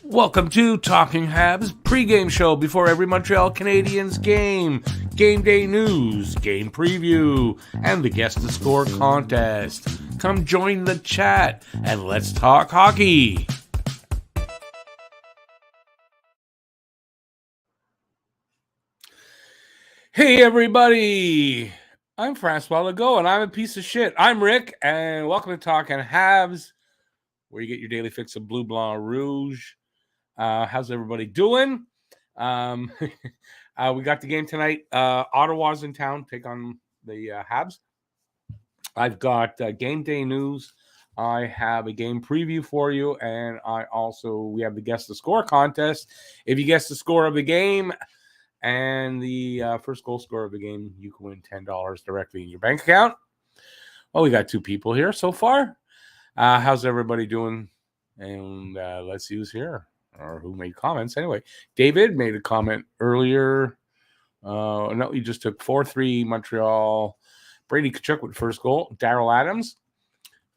Welcome to Talking Habs pregame show before every Montreal Canadiens game. Game day news, game preview, and the guess the score contest. Come join the chat and let's talk hockey. Hey everybody, I'm Francois Legault and I'm a piece of shit. I'm Rick and welcome to Talking Habs, where you get your daily fix of Bleu Blanc Rouge. How's everybody doing? We got the game tonight. Ottawa's in town, take on the Habs. I've got game day news. I have a game preview for you, and we have the guess the score contest. If you guess the score of the game and the first goal scorer of the game, you can win $10 directly in your bank account. Well, we got two people here so far. How's everybody doing? And let's see who's here. Or who made comments. Anyway, David made a comment earlier. No, he just took 4-3 Montreal. Brady Tkachuk with first goal. Daryl Adams.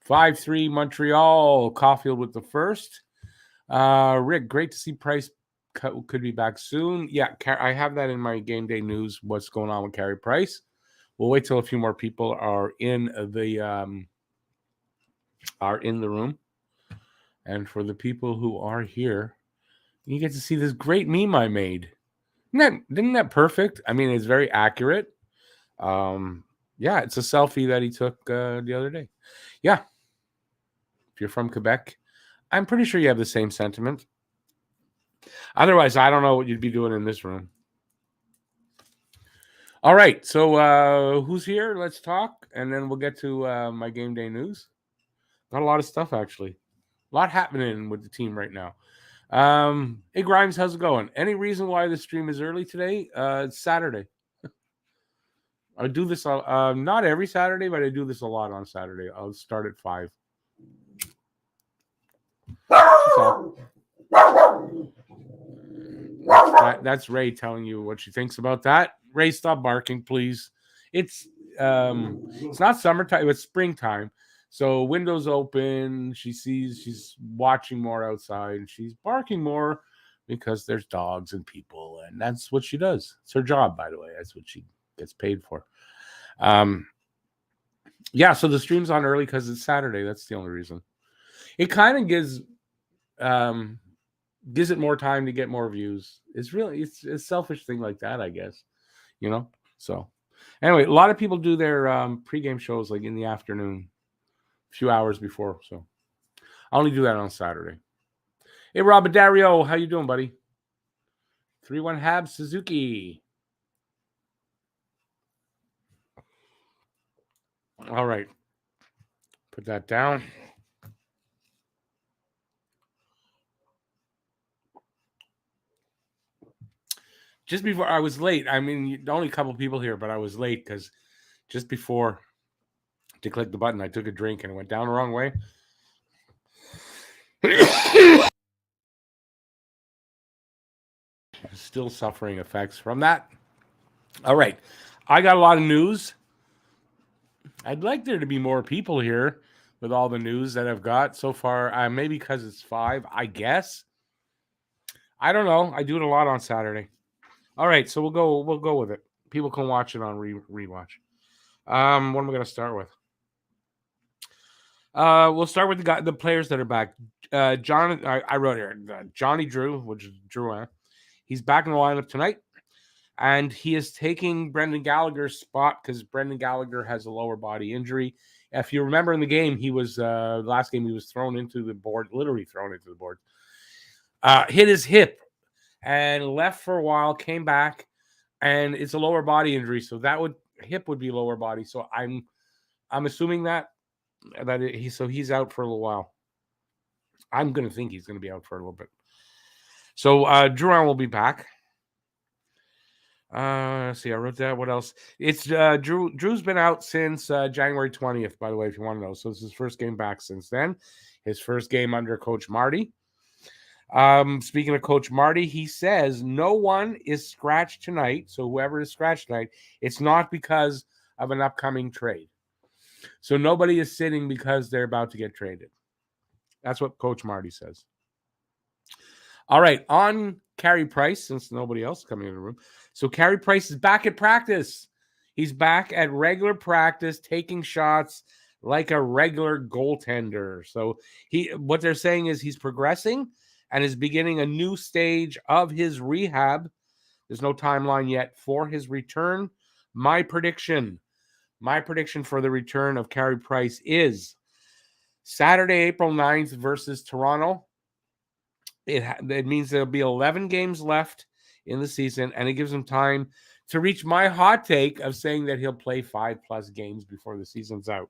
5-3 Montreal. Caulfield with the first. Rick, great to see Price could be back soon. Yeah, I have that in my game day news, what's going on with Carey Price. We'll wait till a few more people are in the room. And for the people who are here, you get to see this great meme I made. Isn't that perfect? I mean, it's very accurate. Yeah, it's a selfie that he took the other day. Yeah. If you're from Quebec, I'm pretty sure you have the same sentiment. Otherwise, I don't know what you'd be doing in this room. All right, so who's here? Let's talk, and then we'll get to my game day news. Got a lot of stuff, actually. A lot happening with the team right now. Hey Grimes, how's it going? Any reason why the stream is early today? It's Saturday. I do this not every Saturday, but I do this a lot on Saturday. I'll start at 5. That's Ray telling you what she thinks about that. Ray, stop barking, please. It's not summertime, it's springtime. So windows open, she's watching more outside, she's barking more because there's dogs and people, and that's what she does. It's her job, by the way. That's what she gets paid for. Yeah, so the stream's on early because it's Saturday. That's the only reason. It kind of gives it more time to get more views. It's a selfish thing like that, I guess. You know? So anyway, a lot of people do their pregame shows like in the afternoon, a few hours before. So I only do that on Saturday. Hey, Rob Dario, how you doing, buddy? 3-1 Habs Suzuki. All right. Put that down. Just before I was late. I mean, only a couple people here, but I was late because just before to click the button, I took a drink and it went down the wrong way. Still suffering effects from that. All right. I got a lot of news. I'd like there to be more people here with all the news that I've got so far. Maybe because it's 5, I guess. I don't know. I do it a lot on Saturday. All right, so we'll go with it. People can watch it on rewatch. What am I going to start with? We'll start with the players that are back. I wrote here Johnny Drew, which is Drouin. He's back in the lineup tonight, and he is taking Brendan Gallagher's spot because Brendan Gallagher has a lower body injury. If you remember in the game, he was last game he was thrown into the board, literally thrown into the board. Hit his hip and left for a while, came back, and it's a lower body injury, so hip would be lower body. So I'm assuming that he's out for a little while. I'm going to think he's going to be out for a little bit. So Drouin will be back. See, I wrote that. What else? It's Drew's been out since January 20th, by the way, if you want to know. So it's his first game back since then. His first game under Coach Marty. Speaking of Coach Marty, he says no one is scratched tonight. So whoever is scratched tonight, it's not because of an upcoming trade. So nobody is sitting because they're about to get traded. That's what Coach Marty says. All right, on Carey Price, since nobody else is coming in the room. So Carey Price is back at practice. He's back at regular practice, taking shots like a regular goaltender. So what they're saying is he's progressing and is beginning a new stage of his rehab. There's no timeline yet for his return. My prediction for the return of Carey Price is Saturday, April 9th versus Toronto. It means there'll be 11 games left in the season, and it gives him time to reach my hot take of saying that he'll play 5+ games before the season's out.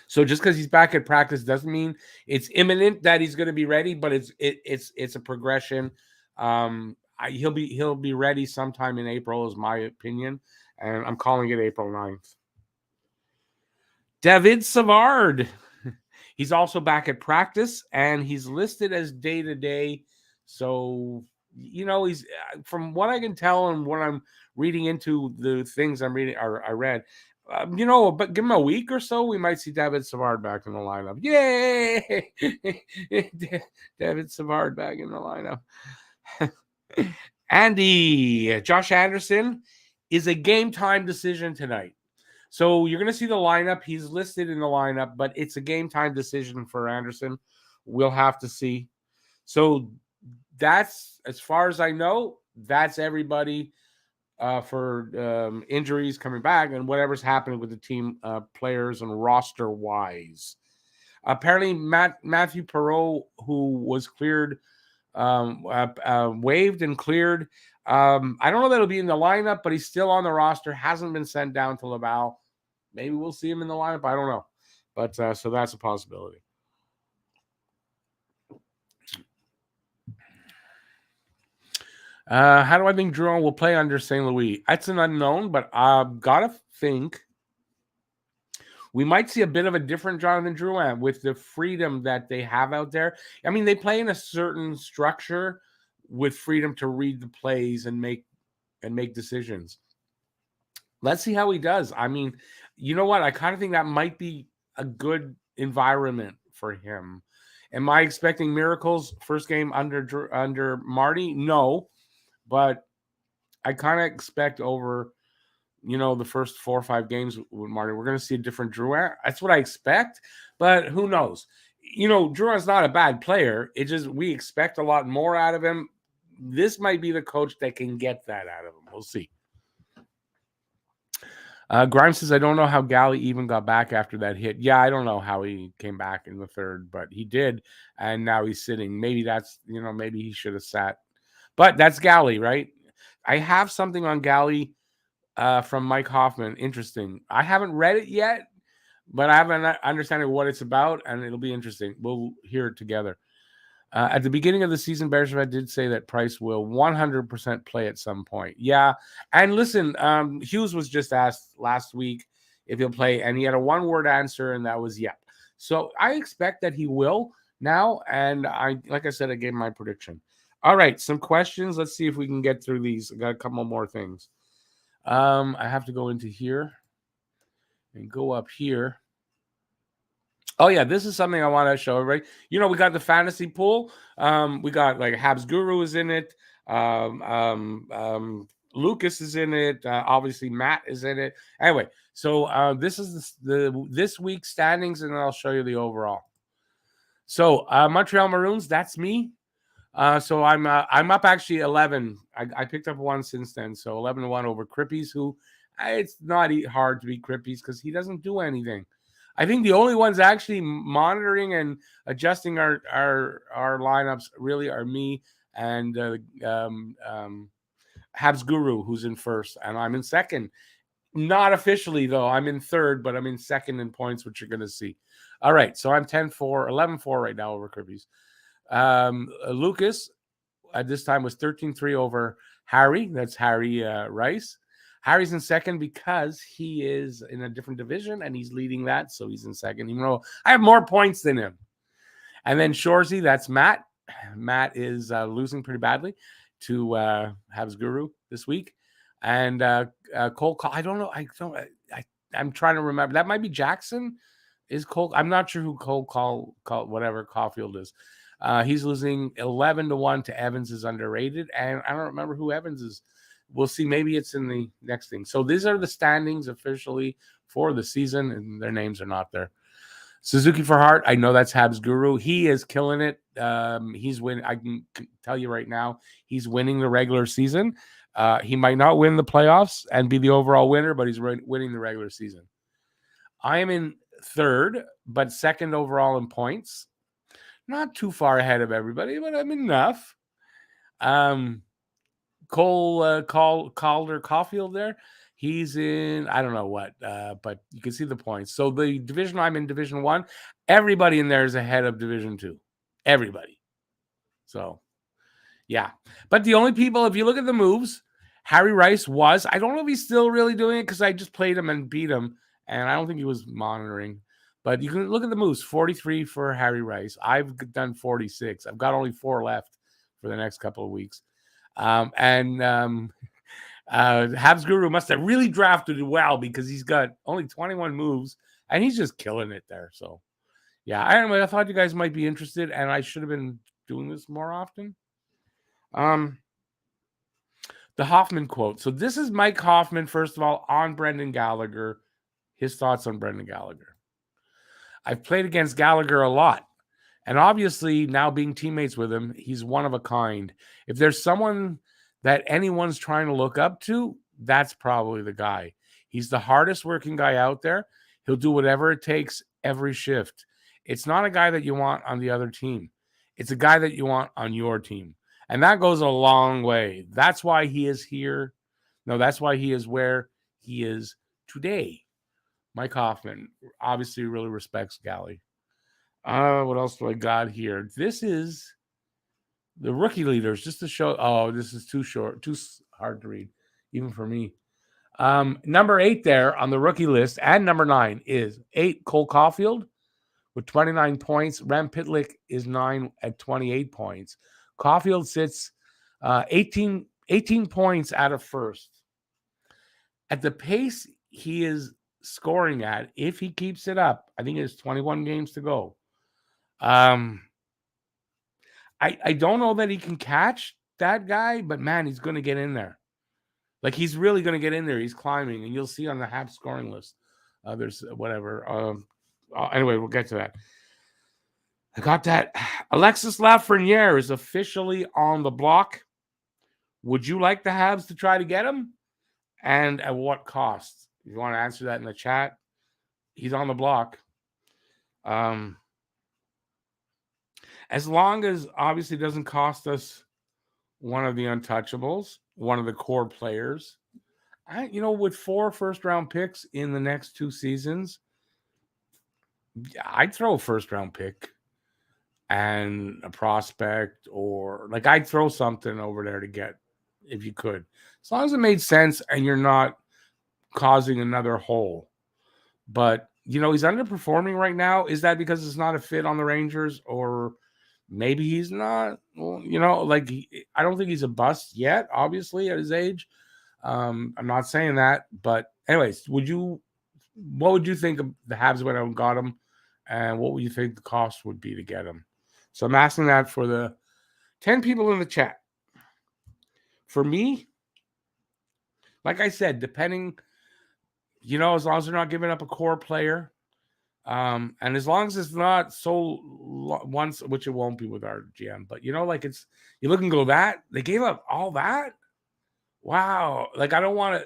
So just because he's back at practice doesn't mean it's imminent that he's going to be ready, but it's a progression. He'll be ready sometime in April, is my opinion, and I'm calling it April 9th. David Savard. He's also back at practice, and he's listed as day-to-day. So, he's, from what I can tell and what I'm reading into the things I'm reading, or I read, but give him a week or so, we might see David Savard back in the lineup. Yay! David Savard back in the lineup. Andy, Josh Anderson is a game-time decision tonight. So you're going to see the lineup. He's listed in the lineup, but it's a game-time decision for Anderson. We'll have to see. So that's, as far as I know, that's everybody for injuries coming back and whatever's happening with the team players and roster-wise. Apparently, Matthew Perreault, who was cleared, waived and cleared. I don't know that he'll be in the lineup, but he's still on the roster. Hasn't been sent down to Laval. Maybe we'll see him in the lineup. I don't know. But so that's a possibility. How do I think Drouin will play under St. Louis? That's an unknown, but I've got to think we might see a bit of a different Jonathan Drouin with the freedom that they have out there. I mean, they play in a certain structure with freedom to read the plays and make decisions. Let's see how he does. I mean, you know what? I kind of think that might be a good environment for him. Am I expecting miracles first game under Marty? No, but I kind of expect over, the first 4 or 5 games with Marty, we're going to see a different Drouin. That's what I expect, but who knows? Drouin's not a bad player. It just, we expect a lot more out of him. This might be the coach that can get that out of him. We'll see. Grimes says, I don't know how Galley even got back after that hit. Yeah, I don't know how he came back in the third, but he did, and now he's sitting. Maybe that's, maybe he should have sat. But that's Galley, right? I have something on Galley from Mike Hoffman. Interesting. I haven't read it yet, but I have an understanding of what it's about, and it'll be interesting. We'll hear it together. At the beginning of the season, Bearsford did say that Price will 100% play at some point. Yeah, and listen, Hughes was just asked last week if he'll play, and he had a one-word answer, and that was yep. So I expect that he will now, and like I said, I gave my prediction. All right, some questions. Let's see if we can get through these. I got a couple more things. I have to go into here and go up here. Oh, yeah, this is something I want to show everybody. We got the fantasy pool. We got, like, Habs Guru is in it. Lucas is in it. Obviously, Matt is in it. Anyway, so this is this week's standings, and I'll show you the overall. So, Montreal Maroons, that's me. So I'm up actually 11. I picked up one since then. So 11-1 over Crippies, who it's not hard to beat Crippies because he doesn't do anything. I think the only ones actually monitoring and adjusting our lineups really are me and Habs Guru, who's in first, and I'm in second. Not officially, though. I'm in third, but I'm in second in points, which you're going to see. All right, so I'm 10-4, 11-4 right now over Crippies. Lucas at this time was 13-3 over Harry. That's Harry Rice. Harry's in second because he is in a different division and he's leading that, so he's in second, even though I have more points than him. And then Shorzy, that's Matt. Matt is losing pretty badly to Habs Guru this week. And Cole, I don't know. I'm trying to remember. That might be Jackson. Is Cole? I'm not sure who whatever Caulfield is. He's losing 11-1 to Evans is underrated. And I don't remember who Evans is. We'll see. Maybe it's in the next thing. So these are the standings officially for the season, and their names are not there. Suzuki for Hart, I know that's Habs Guru. He is killing it. He's winning. I can tell you right now, he's winning the regular season. He might not win the playoffs and be the overall winner, but he's winning the regular season. I am in third, but second overall in points. Not too far ahead of everybody, but I'm enough. Calder Caulfield there. He's in, I don't know what, but you can see the points. So the division I'm in, Division 1, everybody in there is ahead of Division 2. Everybody. So, yeah. But the only people, if you look at the moves, Harry Rice was, I don't know if he's still really doing it because I just played him and beat him, and I don't think he was monitoring. But you can look at the moves, 43 for Harry Rice. I've done 46. I've got only 4 left for the next couple of weeks. Habs Guru must have really drafted it well because he's got only 21 moves and he's just killing it there. So, yeah, anyway, I thought you guys might be interested, and I should have been doing this more often. The Hoffman quote. So this is Mike Hoffman, first of all, on Brendan Gallagher. His thoughts on Brendan Gallagher. I've played against Gallagher a lot. And obviously, now being teammates with him, he's one of a kind. If there's someone that anyone's trying to look up to, that's probably the guy. He's the hardest working guy out there. He'll do whatever it takes every shift. It's not a guy that you want on the other team. It's a guy that you want on your team. And that goes a long way. That's why he is here. No, that's why he is where he is today. Mike Hoffman obviously really respects Gally. What else do I got here? This is the rookie leaders, just to show. Oh, this is too short, too hard to read, even for me. Number 8 there on the rookie list, and number 9 is 8 Cole Caulfield with 29 points. Rem Pitlick is 9 at 28 points. Caulfield sits 18 points out of first. At the pace he is scoring at, if he keeps it up, I think it's 21 games to go. I don't know that he can catch that guy, but man, he's going to get in there. Like, he's really going to get in there. He's climbing, and you'll see on the Habs scoring list. There's whatever. Anyway, we'll get to that. I got that. Alexis Lafreniere is officially on the block. Would you like the Habs to try to get him? And at what cost? If you want to answer that in the chat, he's on the block. As long as obviously it doesn't cost us one of the untouchables, one of the core players. With 4 first-round picks in the next 2 seasons, I'd throw a first-round pick and a prospect, or like I'd throw something over there to get, if you could. As long as it made sense and you're not causing another hole. But, he's underperforming right now. Is that because it's not a fit on the Rangers, or maybe he's not? Well, I don't think he's a bust yet, obviously, at his age. I'm not saying that. But anyways, what would you think of the Habs went out and got him? And what would you think the cost would be to get him? So I'm asking that for the 10 people in the chat. For me, like I said, depending, as long as they're not giving up a core player, and as long as it's not so once, which it won't be with our GM, but you look and go, that they gave up all that. Wow. Like, I don't want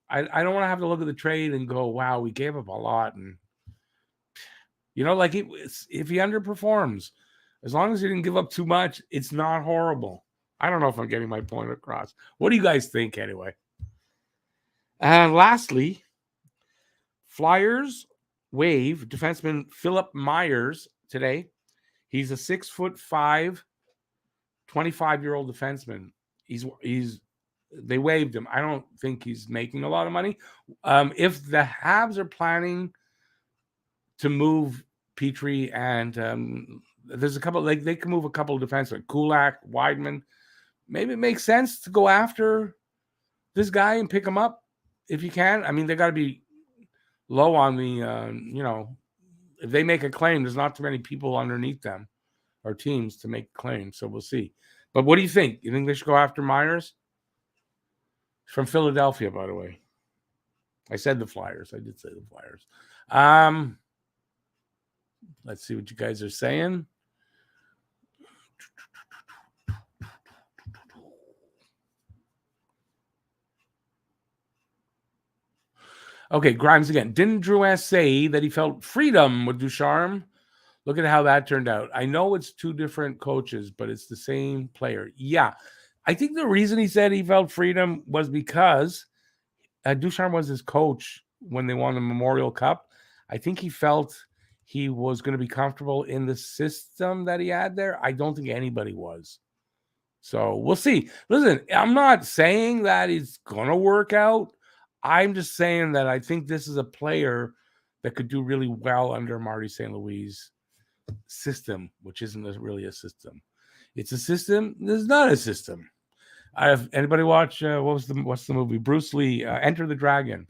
to have to look at the trade and go, wow, we gave up a lot. And if he underperforms, as long as he didn't give up too much, it's not horrible. I don't know if I'm getting my point across. What do you guys think anyway? And lastly, Flyers waive defenseman Philip Myers today. He's a 6'5", 25-year-old defenseman. They waived him. I don't think he's making a lot of money. If the Habs are planning to move Petrie, and there's a couple, like they can move a couple of defensemen, Kulak, Weidman. Maybe it makes sense to go after this guy and pick him up if you can. I mean, they got to be low on the, if they make a claim, there's not too many people underneath them or teams to make claims. So we'll see. But what do you think? You think they should go after Myers? From Philadelphia, by the way. I said the Flyers. I did say the Flyers. Let's see what you guys are saying. Okay, Grimes again. Didn't Drouin say that he felt freedom with Ducharme? Look at how that turned out. I know it's two different coaches, but it's the same player. Yeah. I think the reason he said he felt freedom was because Ducharme was his coach when they won the Memorial Cup. I think he felt he was going to be comfortable in the system that he had there. I don't think anybody was. So we'll see. Listen, I'm not saying that it's going to work out. I'm just saying that I think this is a player that could do really well under Marty St. Louis' system, which isn't really a system. It's a system. There's not a system. Anybody watch what's the movie? Bruce Lee, Enter the Dragon.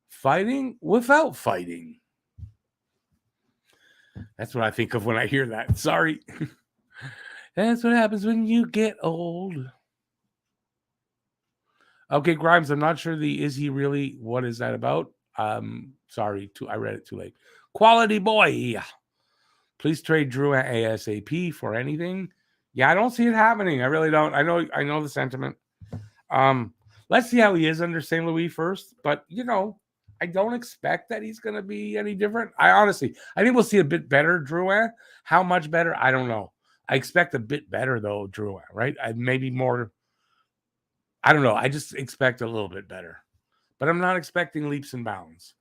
Fighting without fighting. That's what I think of when I hear that. Sorry. That's what happens when you get old. Okay, Grimes, I'm not sure is he really, what is that about? Sorry, I read it too late. Quality boy. Please trade Drouin ASAP for anything. Yeah, I don't see it happening. I really don't. I know the sentiment. Let's see how he is under St. Louis first. But, I don't expect that he's going to be any different. I think we'll see a bit better Drouin. How much better? I don't know. I expect a bit better, though, Drouin, right? Maybe more. I don't know. I just expect a little bit better. But I'm not expecting leaps and bounds.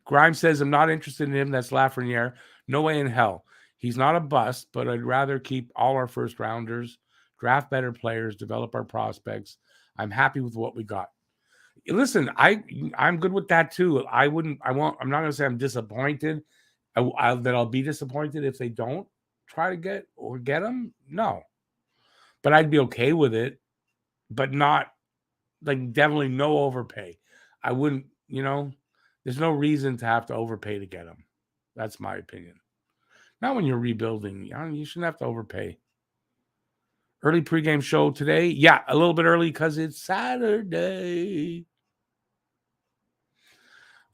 Grimes says, I'm not interested in him. That's Lafreniere. No way in hell. He's not a bust, but I'd rather keep all our first rounders, draft better players, develop our prospects. I'm happy with what we got. Listen, I'm good with that too. I'm not going to say I'm disappointed that I'll be disappointed if they don't try to get them. No, but I'd be okay with it, but not definitely no overpay. I wouldn't, there's no reason to have to overpay to get them. That's my opinion. Not when you're rebuilding. You shouldn't have to overpay. Early pregame show today. Yeah, a little bit early because it's Saturday.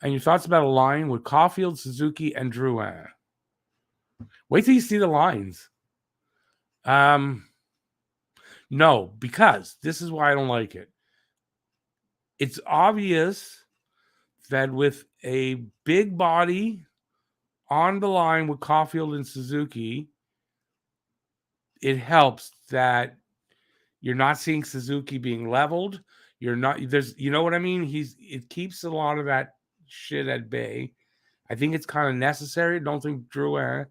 And your thoughts about a line with Caulfield, Suzuki, and Drouin? Wait till you see the lines. No, because this is why I don't like it. It's obvious that with a big body on the line with Caulfield and Suzuki, it helps that you're not seeing Suzuki being leveled. You're not, you know what I mean? It keeps a lot of that shit at bay. I think it's kind of necessary. Don't think Drouin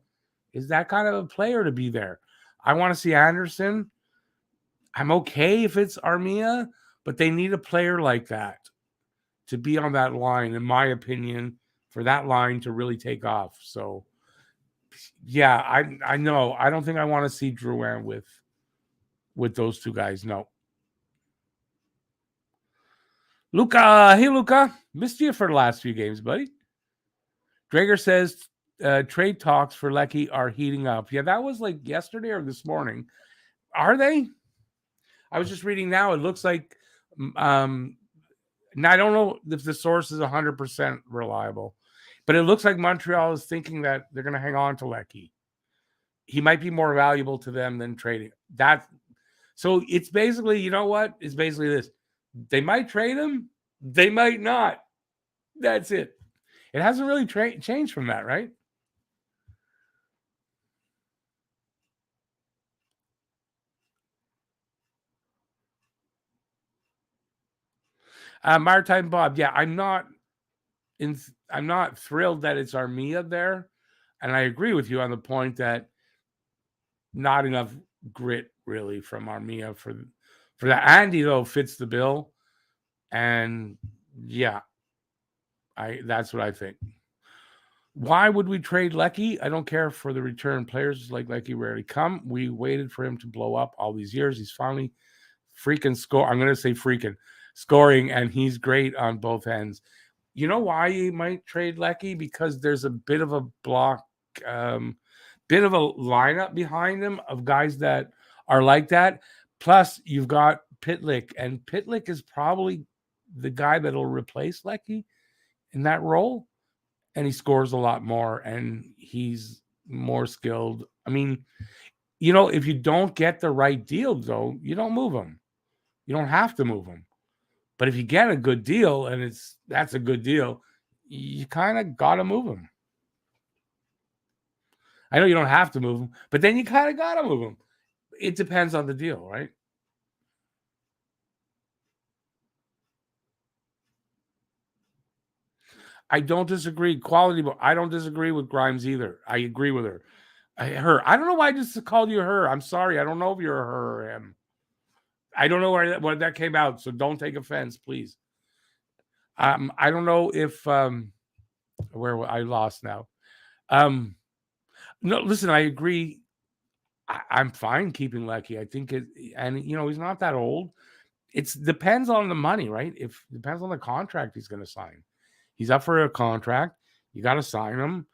is that kind of a player to be there. I want to see Anderson. I'm okay if it's Armia, but they need a player like that to be on that line, in my opinion, for that line to really take off. So, yeah, I know. I don't think I want to see Drouin with those two guys. No. Luca, hey, Luca. Missed you for the last few games, buddy. Drager says trade talks for Lecky are heating up. Yeah, that was yesterday or this morning. Are they? I was just reading now. It looks like now I don't know if the source is 100% reliable, but it looks like Montreal is thinking that they're going to hang on to Lecky. He might be more valuable to them than trading. So it's basically, you know what? It's basically this. They might trade him. They might not. That's it. It hasn't really changed from that, right? Maritime Bob. Yeah, I'm not thrilled that it's Armia there. And I agree with you on the point that not enough grit really from Armia for that. Andy though fits the bill. And yeah, that's what I think. Why would we trade Lecky? I don't care for the return. Players like Lecky rarely come. We waited for him to blow up all these years. He's finally freaking score. I'm going to say freaking. scoring, and he's great on both ends. You know why you might trade Lecky? Because there's a bit of a block, bit of a lineup behind him of guys that are like that. Plus, you've got Pitlick, and Pitlick is probably the guy that'll replace Lecky in that role, and he scores a lot more, and he's more skilled. I mean, if you don't get the right deal, though, you don't move him. You don't have to move him. But if you get a good deal, and that's a good deal, you kind of got to move him. I know you don't have to move him, but then you kind of got to move him. It depends on the deal, right? I don't disagree. Quality, but I don't disagree with Grimes either. I agree with her. Her. I don't know why I just called you her. I'm sorry. I don't know if you're a her or him. I don't know where that came out, so don't take offense, please. I don't know if where I lost now. No, listen, I agree. I'm fine keeping Lecky. I think it, and he's not that old. It depends on the money, right? If depends on the contract he's going to sign. He's up for a contract. You got to sign him.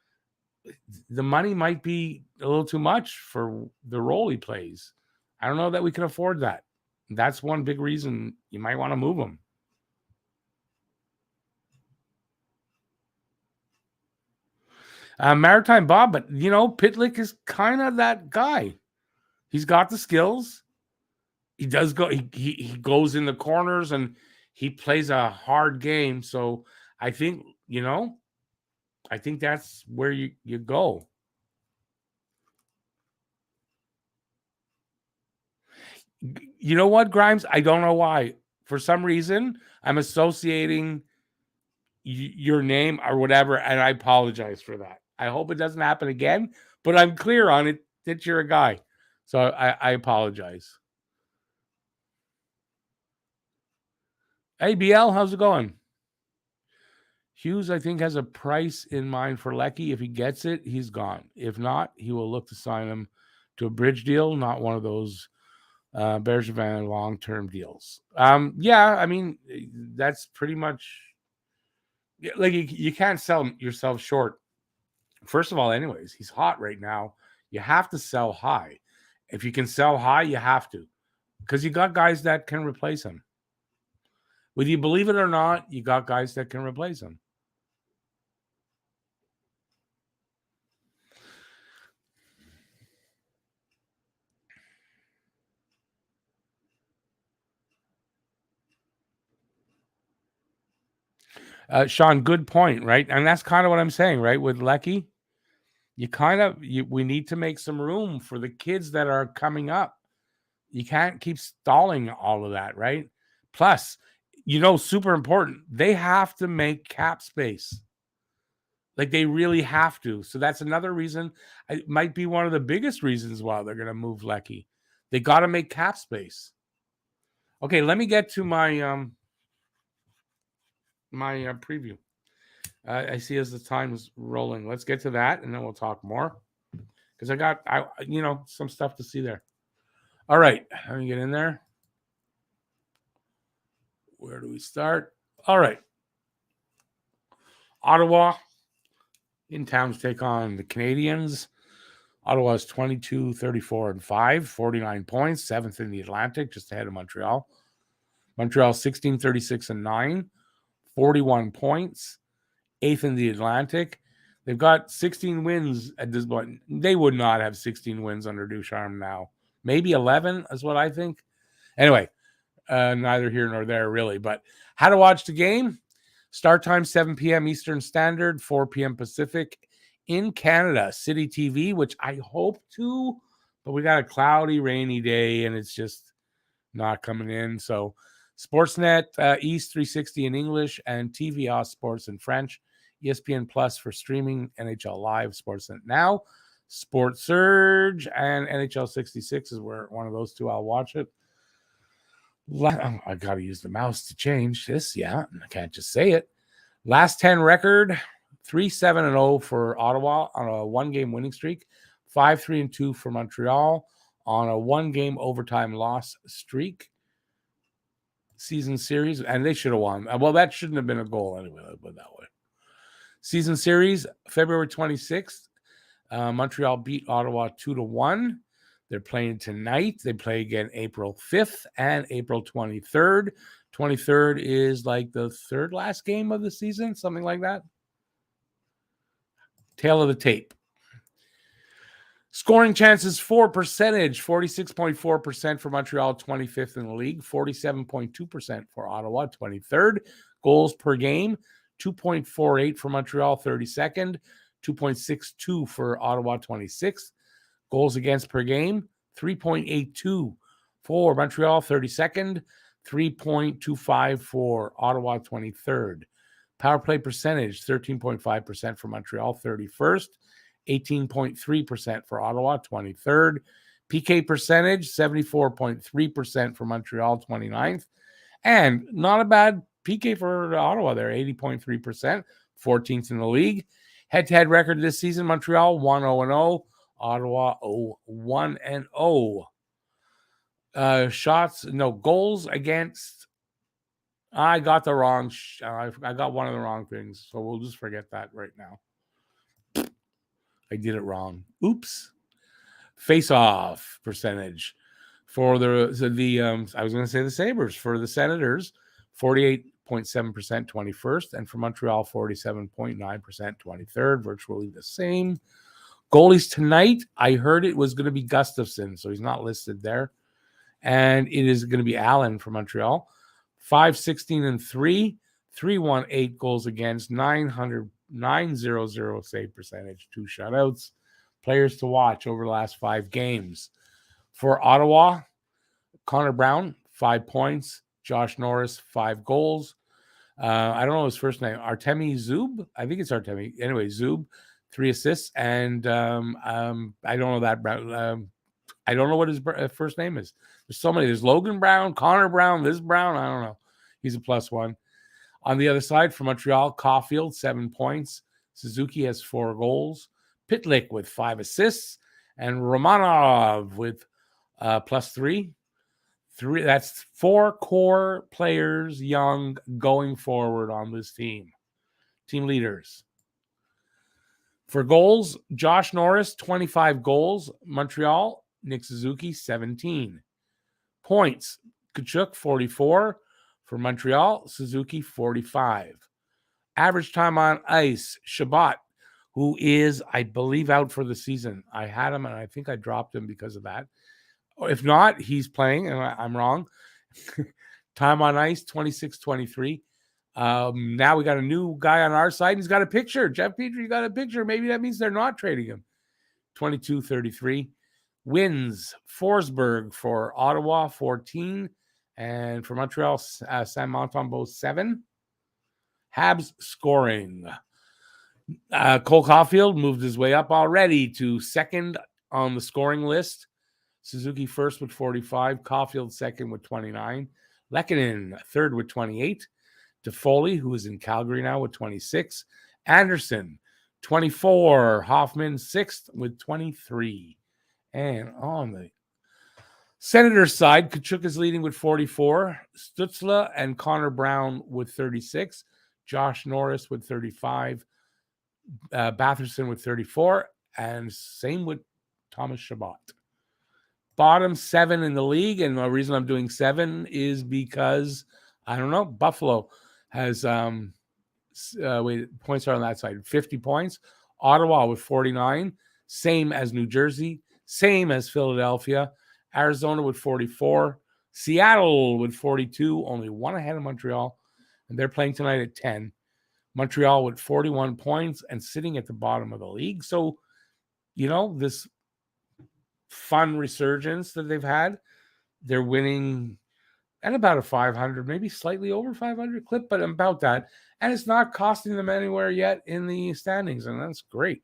The money might be a little too much for the role he plays. I don't know that we can afford that. That's one big reason you might want to move him. Maritime Bob, but Pitlick is kind of that guy. He's got the skills. He does go. He goes in the corners and he plays a hard game. So I think I think that's where you go. You know what, Grimes? I don't know why. For some reason, I'm associating your name or whatever, and I apologize for that. I hope it doesn't happen again, but I'm clear on it that you're a guy. So I apologize. Hey, BL, how's it going? Hughes, I think, has a price in mind for Lecky. If he gets it, he's gone. If not, he will look to sign him to a bridge deal, not one of those Bergevin long-term deals. Yeah, I mean, that's pretty much like you can't sell yourself short. First of all, anyways, he's hot right now. You have to sell high. If you can sell high, you have to, because you got guys that can replace him. Whether you believe it or not, you got guys that can replace him. Sean, good point, right? And that's kind of what I'm saying, right? With Lecky, we need to make some room for the kids that are coming up. You can't keep stalling all of that, right? Plus, super important, they have to make cap space. Like they really have to. So that's another reason. It might be one of the biggest reasons why they're going to move Lecky. They got to make cap space. Okay, let me get to my preview. I see as the time is rolling. Let's get to that, and then we'll talk more. Because I got some stuff to see there. All right, let me get in there. Where do we start? All right. Ottawa in town to take on the Canadiens. Ottawa's 22, 34, and 5, 49 points, 7th in the Atlantic, just ahead of Montreal. Montreal 16, 36, and 9, 41 points, 8th in the Atlantic. They've got 16 wins at this point. They would not have 16 wins under Ducharme now. Maybe 11 is what I think. Anyway, neither here nor there, really. But how to watch the game? Start time 7 p.m. Eastern Standard, 4 p.m. Pacific in Canada. City TV, which I hope to, but we got a cloudy, rainy day, and it's just not coming in. So Sportsnet East 360 in English and TVA Sports in French. ESPN Plus for streaming, NHL Live, Sportsnet Now, Sports Surge, and NHL 66 is where one of those two I'll watch it. I got to use the mouse to change this. Yeah, I can't just say it. Last 10 record, 3-7-0 for Ottawa on a one-game winning streak, 5-3-2 for Montreal on a one-game overtime loss streak. season series, and they should have won. Well, that shouldn't have been a goal anyway, let's put it that way. Season series, February 26th. Montreal beat Ottawa 2-1. They're playing tonight. They play again April 5th and April 23rd. 23rd is like the third last game of the season, something like that. Tail of the tape. Scoring chances for percentage, 46.4% for Montreal, 25th in the league, 47.2% for Ottawa, 23rd. Goals per game, 2.48 for Montreal, 32nd, 2.62 for Ottawa, 26th. Goals against per game, 3.82 for Montreal, 32nd, 3.25 for Ottawa, 23rd. Power play percentage, 13.5% for Montreal, 31st, 18.3% for Ottawa, 23rd. PK percentage, 74.3% for Montreal, 29th. And not a bad PK for Ottawa there, 80.3%, 14th in the league. Head-to-head record this season, Montreal 1-0-0, Ottawa 1-0. Goals against. I got the wrong. I got one of the wrong things, so we'll just forget that right now. I did it wrong. Oops. Face-off percentage for the I was going to say the Sabres. For the Senators, 48.7%, 21st, and for Montreal, 47.9%, 23rd, virtually the same. Goalies tonight, I heard it was going to be Gustafsson, so he's not listed there. And it is going to be Allen for Montreal. 5-16-3, 318 goals against, 900 save percentage, 2 shutouts. Players to watch over the last 5 games. For Ottawa, Connor Brown, 5 points. Josh Norris, 5 goals. I don't know his first name. Artemi Zub? I think it's Artemi. Anyway, Zub, 3 assists. And I don't know that. I don't know what his first name is. There's so many. There's Logan Brown, Connor Brown, this Brown. I don't know. He's a +1. On the other side, for Montreal, Caulfield, 7 points. Suzuki has 4 goals. Pitlick with 5 assists. And Romanov with +3. That's 4 core players, young, going forward on this team. Team leaders. For goals, Josh Norris, 25 goals. Montreal, Nick Suzuki, 17. Points, Tkachuk, 44. For Montreal, Suzuki, 45. Average time on ice, Shabbat, who is, I believe, out for the season. I had him, and I think I dropped him because of that. If not, he's playing, and I'm wrong. Time on ice, 26-23. Now we got a new guy on our side. He's got a picture. Jeff Petrie got a picture. Maybe that means they're not trading him. 22-33. Wins, Forsberg for Ottawa, 14. And for Montreal, Sam Montembeault, 7. Habs scoring. Cole Caulfield moved his way up already to second on the scoring list. Suzuki first with 45. Caulfield second with 29. Lehkonen third with 28. Toffoli, who is in Calgary now, with 26. Anderson, 24. Hoffman sixth with 23. And on the Senators side, Tkachuk is leading with 44. Stützle and Connor Brown with 36. Josh Norris with 35. Batherson with 34. And same with Thomas Chabot. Bottom 7 in the league. And the reason I'm doing 7 is because, I don't know, Buffalo has points are on that side. 50 points. Ottawa with 49. Same as New Jersey. Same as Philadelphia. Arizona with 44. Seattle with 42. Only 1 ahead of Montreal. And they're playing tonight at 10. Montreal with 41 points and sitting at the bottom of the league. So, this fun resurgence that they've had, they're winning at about a 500, maybe slightly over 500 clip, but about that. And it's not costing them anywhere yet in the standings, and that's great.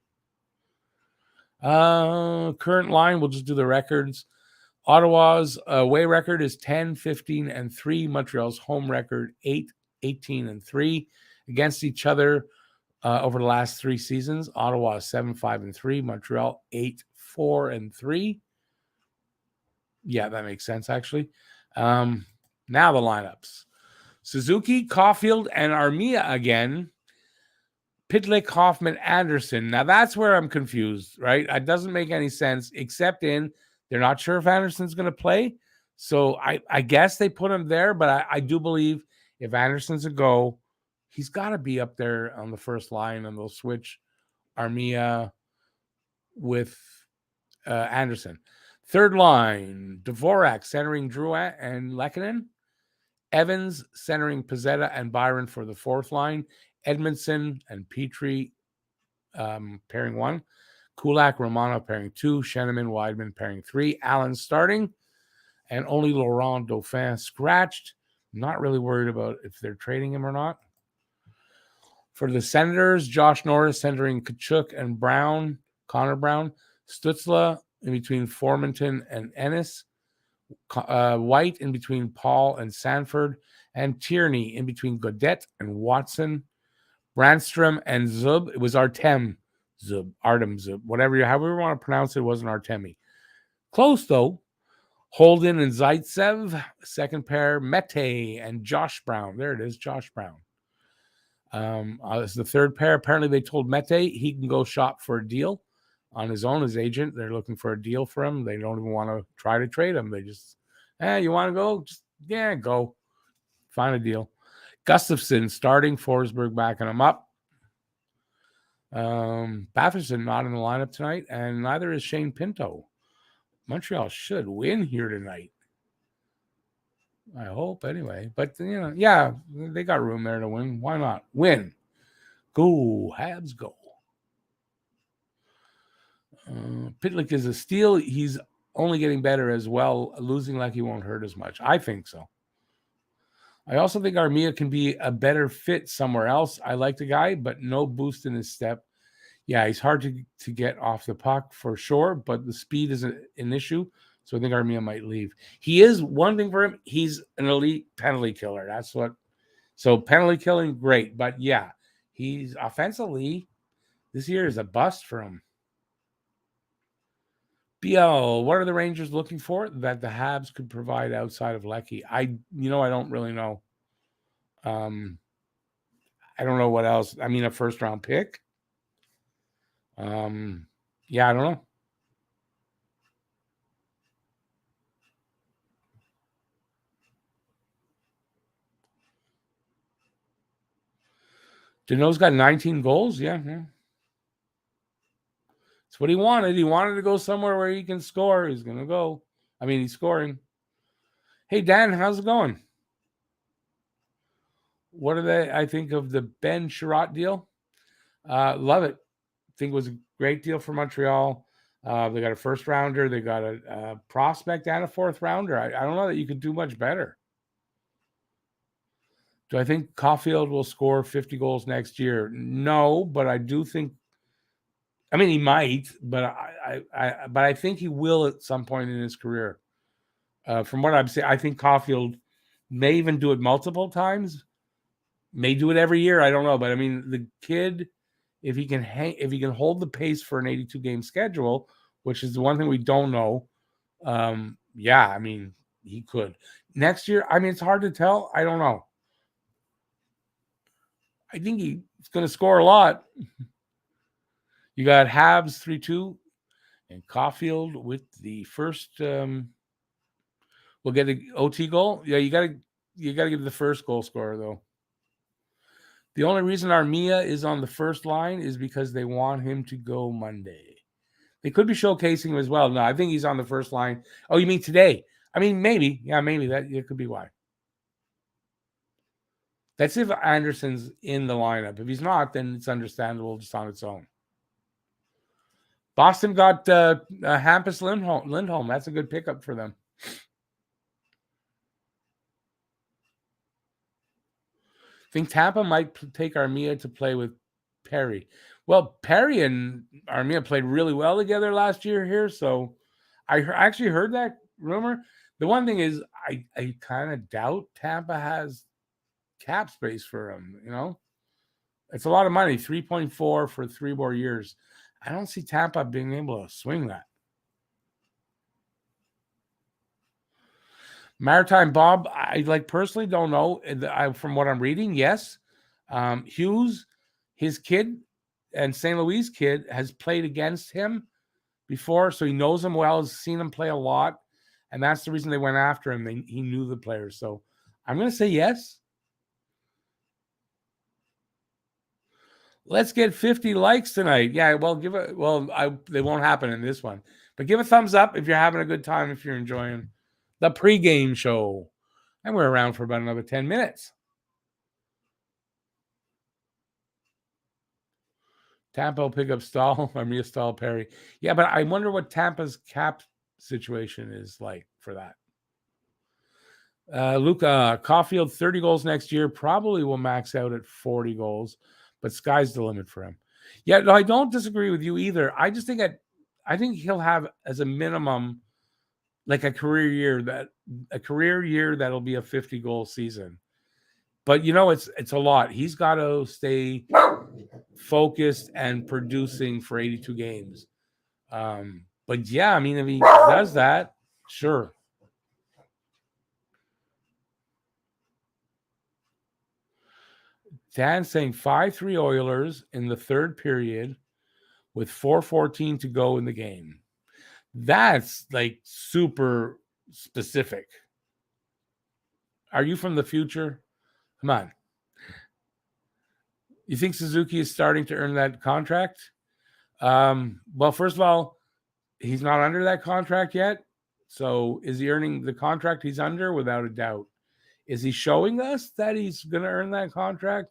Current line, we'll just do the records. Ottawa's away record is 10-15-3. Montreal's home record 8-18-3. Against each other over the last 3 seasons, Ottawa 7-5-3. Montreal 8-4-3. Yeah, that makes sense, actually. Now the lineups. Suzuki, Caulfield, and Armia again. Pitlick, Hoffman, Anderson. Now that's where I'm confused, right? It doesn't make any sense, except in they're not sure if Anderson's going to play. So I guess they put him there, but I do believe if Anderson's a go, he's got to be up there on the first line, and they'll switch Armia with Anderson. Third line, Dvorak centering Drouin and Lehkonen. Evans centering Pizzetta and Byron for the fourth line. Edmondson and Petrie pairing 1. Kulak, Romano pairing 2. Sheneman, Weidman pairing 3. Allen starting. And only Laurent Dauphin scratched. Not really worried about if they're trading him or not. For the Senators, Josh Norris centering Kachuk and Brown, Connor Brown. Stützle in between Formanton and Ennis. White in between Paul and Sanford. And Tierney in between Godet and Watson. Brandstrom and Zub. It was Artem Zub, however you want to pronounce it. It wasn't Artemi. Close though. Holden and Zaitsev. Second pair, Mete and Josh Brown. There it is, Josh Brown. It's the third pair. Apparently they told Mete he can go shop for a deal on his own. His agent, they're looking for a deal for him. They don't even want to try to trade him. They just, you want to go? Just, go. Find a deal. Gustafsson starting, Forsberg backing him up. Batherson not in the lineup tonight, and neither is Shane Pinto. Montreal should win here tonight. I hope, anyway. But, they got room there to win. Why not? Win. Go, Habs, go. Pitlick is a steal. He's only getting better as well. Losing like he won't hurt as much. I think so. I also think Armia can be a better fit somewhere else. I like the guy, but no boost in his step. Yeah, he's hard to get off the puck for sure, but the speed is an issue. So I think Armia might leave. He is one thing for him. He's an elite penalty killer. So penalty killing, great. But yeah, he's offensively, this year is a bust for him. BL, what are the Rangers looking for that the Habs could provide outside of Leckie? I don't really know. I don't know what else. I mean, a first round pick. I don't know. Dano's got 19 goals. Yeah. It's what he wanted. He wanted to go somewhere where he can score. He's going to go. I mean, he's scoring. Hey, Dan, how's it going? What are I think of the Ben Sherratt deal. Love it. Think it was a great deal for Montreal. They got a first rounder. They got a prospect and a fourth rounder. I don't know that you could do much better. Do I think Caulfield will score 50 goals next year? No, but I do think. I mean, he might, but I think he will at some point in his career. From what I'm saying, I think Caulfield may even do it multiple times. May do it every year. I don't know, but I mean, the kid, if he can hold the pace for an 82 game schedule, which is the one thing we don't know. I mean, he could next year. I mean, it's hard to tell. I don't know. I think he's going to score a lot. You got Habs 3-2 and Caulfield with the first. We'll get an OT goal. Yeah, you got to give the first goal scorer though. The only reason Armia is on the first line is because they want him to go Monday. They could be showcasing him as well. No, I think he's on the first line. Oh, you mean today? I mean, maybe. Yeah, maybe that it could be why. That's if Anderson's in the lineup. If he's not, then it's understandable just on its own. Boston got Hampus Lindholm. That's a good pickup for them. Think Tampa might take Armia to play with Perry. Well, Perry and Armia played really well together last year here, so I actually heard that rumor. The one thing is I kind of doubt Tampa has cap space for him, It's a lot of money, 3.4 for 3 more years. I don't see Tampa being able to swing that. Maritime Bob, I personally don't know. From what I'm reading, yes. Hughes, his kid, and St. Louis kid has played against him before, so he knows him well, has seen him play a lot, and that's the reason they went after him. He knew the players, so I'm going to say yes. Let's get 50 likes tonight. Yeah, well, they won't happen in this one, but give a thumbs up if you're having a good time, if you're enjoying the pregame show. And we're around for about another 10 minutes. Tampa will pick up Stahl, Armia Stahl, Perry. Yeah, but I wonder what Tampa's cap situation is like for that. Luca Caulfield, 30 goals next year, probably will max out at 40 goals, but sky's the limit for him. Yeah, no, I don't disagree with you either. I just think he'll have as a minimum like a career year that'll be a 50 goal season. But it's a lot. He's got to stay focused and producing for 82 games. But yeah, I mean, if he does that, sure. Dan saying 5-3 Oilers in the third period with 4:14 to go in the game. That's like super specific. Are you from the future? Come on. You think Suzuki is starting to earn that contract? Well, first of all, he's not under that contract yet. So is he earning the contract he's under? Without a doubt. Is he showing us that he's going to earn that contract?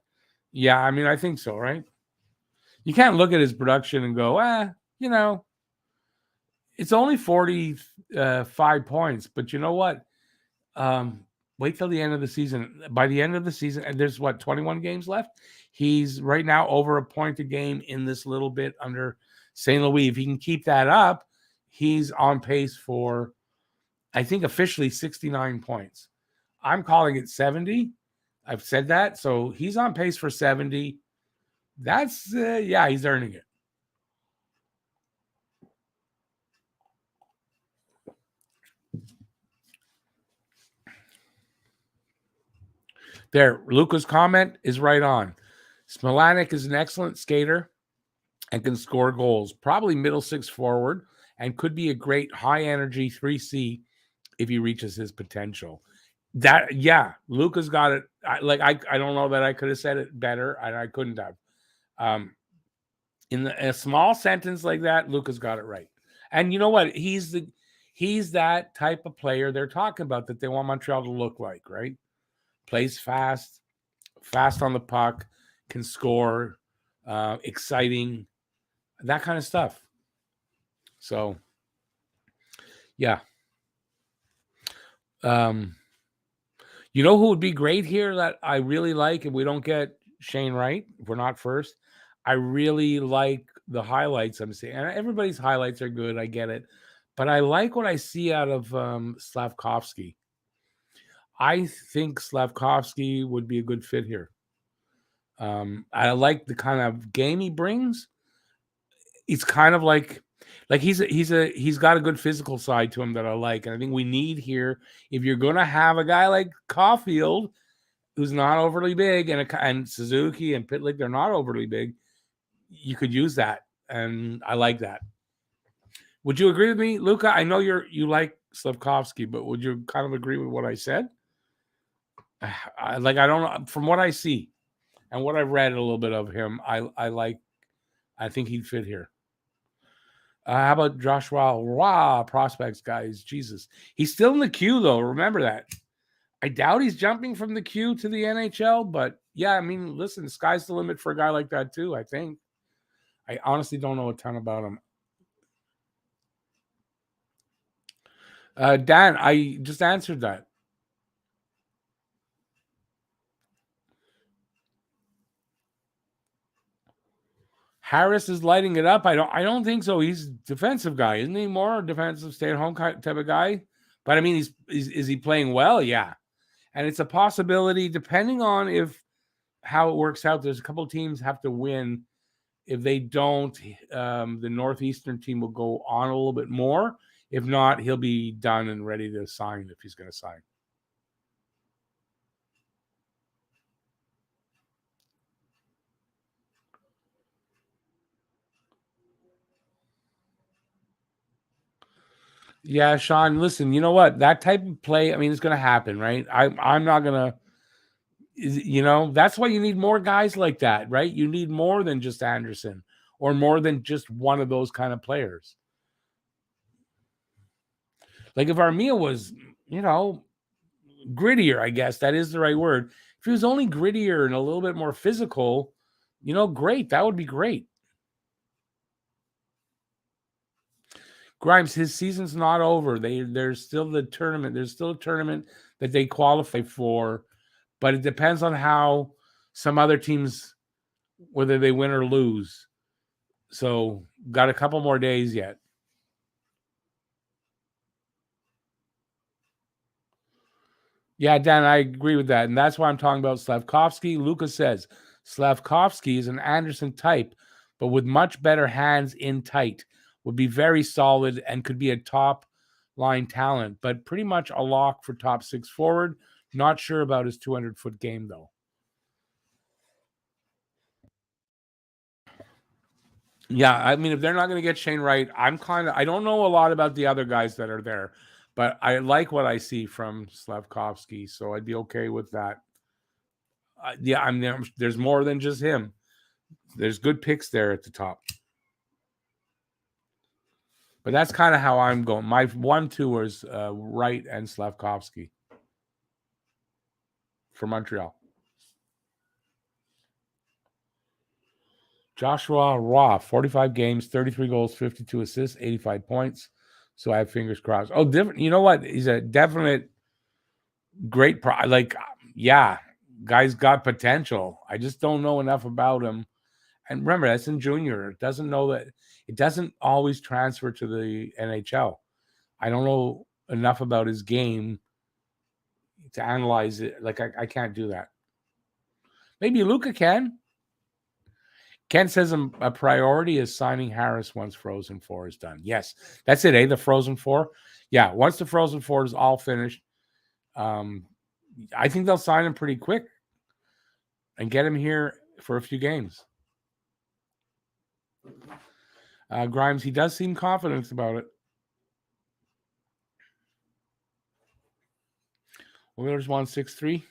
Yeah, I mean, I think so, right? You can't look at his production and go, it's only 45 points. But you know what? Wait till the end of the season. By the end of the season, and there's 21 games left. He's right now over a point a game in this little bit under St. Louis. If he can keep that up, he's on pace for, I think, officially 69 points. I'm calling it 70. I've said that. So he's on pace for 70. That's, he's earning it. There, Luca's comment is right on. Smilanic is an excellent skater and can score goals. Probably middle six forward and could be a great high-energy 3C if he reaches his potential. Luca's got it. I don't know that I could have said it better, and I couldn't have. In a small sentence like that, Luca's got it right. And you know what? He's that type of player they're talking about that they want Montreal to look like, right? Plays fast on the puck, can score, exciting, that kind of stuff. So, yeah. You know who would be great here that I really like if we don't get Shane Wright, if we're not first? I really like the highlights I'm seeing. And everybody's highlights are good. I get it. But I like what I see out of Slavkovsky. I think Slavkovsky would be a good fit here. I like the kind of game he brings. It's kind of like he's got a good physical side to him that I like, and I think we need here. If you're going to have a guy like Caulfield, who's not overly big, and Suzuki and Pitlick, they're not overly big, you could use that, and I like that. Would you agree with me, Luca? I know you like Slavkovsky, but would you kind of agree with what I said? I don't know. From what I see and what I've read a little bit of him, I think he'd fit here. How about Joshua Roy prospects, guys? Jesus. He's still in the queue, though. Remember that. I doubt he's jumping from the queue to the NHL, but yeah, I mean, listen, the sky's the limit for a guy like that, too, I think. I honestly don't know a ton about him. Dan, I just answered that. Harris is lighting it up. I don't think so. He's a defensive guy, isn't he? More a defensive, stay-at-home type of guy. But I mean, is he playing well? Yeah, and it's a possibility depending on how it works out. There's a couple of teams have to win. If they don't, the Northeastern team will go on a little bit more. If not, he'll be done and ready to sign if he's going to sign. Yeah, Sean, listen, you know what? That type of play, I mean, it's going to happen, right? I'm not going to, that's why you need more guys like that, right? You need more than just Anderson or more than just one of those kind of players. Like if Armia was, grittier, I guess that is the right word. If he was only grittier and a little bit more physical, great. That would be great. Grimes, his season's not over. There's still the tournament. There's still a tournament that they qualify for, but it depends on how some other teams, whether they win or lose. So got a couple more days yet. Yeah, Dan, I agree with that. And that's why I'm talking about Slavkovsky. Lucas says Slavkovsky is an Anderson type, but with much better hands in tight. Would be very solid and could be a top line talent, but pretty much a lock for top six forward. Not sure about his 200-foot game, though. Yeah, I mean, if they're not going to get Shane Wright, I don't know a lot about the other guys that are there, but I like what I see from Slavkovsky, so I'd be okay with that. Yeah, I mean, there's more than just him. There's good picks there at the top. But that's kind of how I'm going. My 1-2 was Wright and Slavkovsky for Montreal. Joshua Roy, 45 games, 33 goals, 52 assists, 85 points. So I have fingers crossed. Oh, different. You know what? He's a definite great yeah, guy's got potential. I just don't know enough about him. And remember, that's in junior. It doesn't always transfer to the NHL. I don't know enough about his game to analyze it. Like I can't do that. Maybe Luca can. Ken says a priority is signing Harris once Frozen 4 is done. Yes, that's it, The Frozen 4? Yeah, once the Frozen 4 is all finished, I think they'll sign him pretty quick and get him here for a few games. Grimes, he does seem confident about it. Oilers won 6-3.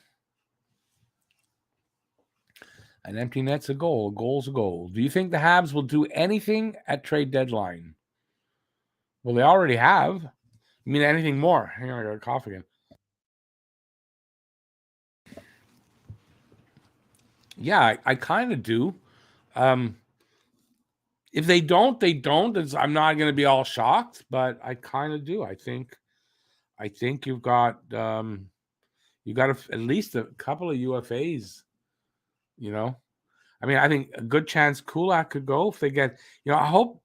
An empty net's a goal. A goal's a goal. Do you think the Habs will do anything at trade deadline? Well, they already have. I mean, anything more? Hang on, I got a cough again. Yeah, I kind of do. If they don't, they don't. I'm not going to be all shocked, but I kind of do. I think you've got at least a couple of UFAs. I mean, I think a good chance Kulak could go if they get. I hope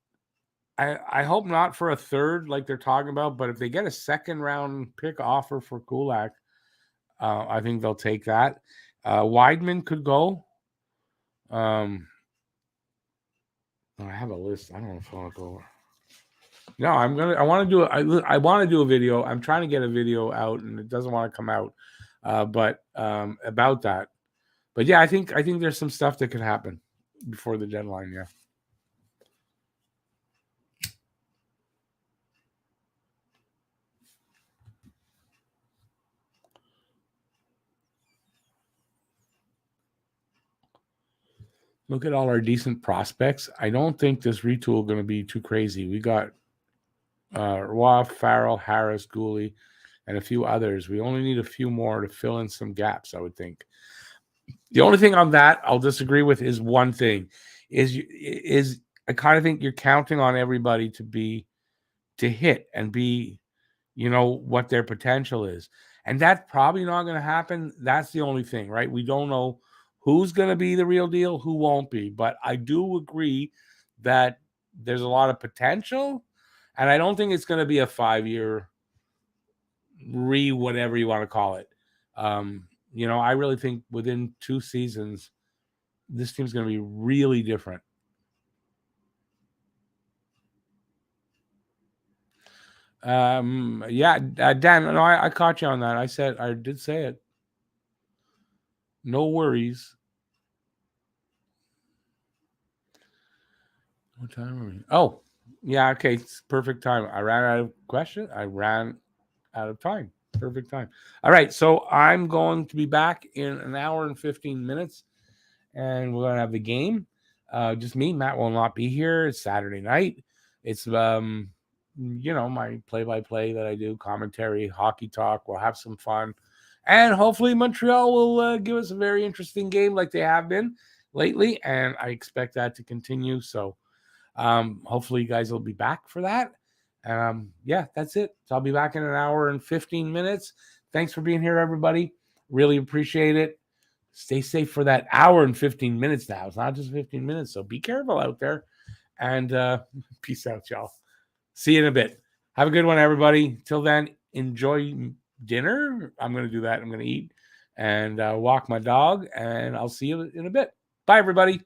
not for a third like they're talking about, but if they get a second round pick offer for Kulak, I think they'll take that. Weidman could go. I have a list. I don't know if I want to go. No, I want to do a video. I'm trying to get a video out, and it doesn't want to come out. But about that. But yeah, I think there's some stuff that could happen before the deadline. Yeah. Look at all our decent prospects. I don't think this retool going to be too crazy. We got Roy, Farrell, Harris, Gooley, and a few others. We only need a few more to fill in some gaps, I would think. The only thing on that I'll disagree with is one thing is I kind of think you're counting on everybody to hit and be, what their potential is. And that's probably not going to happen. That's the only thing, right? We don't know who's going to be the real deal, who won't be. But I do agree that there's a lot of potential. And I don't think it's going to be a 5-year whatever you want to call it. I really think within 2 seasons, this team's going to be really different. Yeah, Dan, no, I caught you on that. I did say it. No worries. What time are we? Oh, Yeah, okay. It's perfect time. I ran out of question. I ran out of time. Perfect time. All right. So I'm going to be back in an hour and 15 minutes, and we're going to have the game. Just me. Matt will not be here. It's Saturday night. It's, my play-by-play that I do, commentary, hockey talk. We'll have some fun. And hopefully Montreal will give us a very interesting game like they have been lately. And I expect that to continue. So hopefully you guys will be back for that. That's it. So I'll be back in an hour and 15 minutes. Thanks for being here, everybody. Really appreciate it. Stay safe for that hour and 15 minutes now. It's not just 15 minutes, so be careful out there. And peace out, y'all. See you in a bit. Have a good one, everybody. Till then, enjoy dinner. I'm going to do that. I'm going to eat and walk my dog, and I'll see you in a bit. Bye, everybody.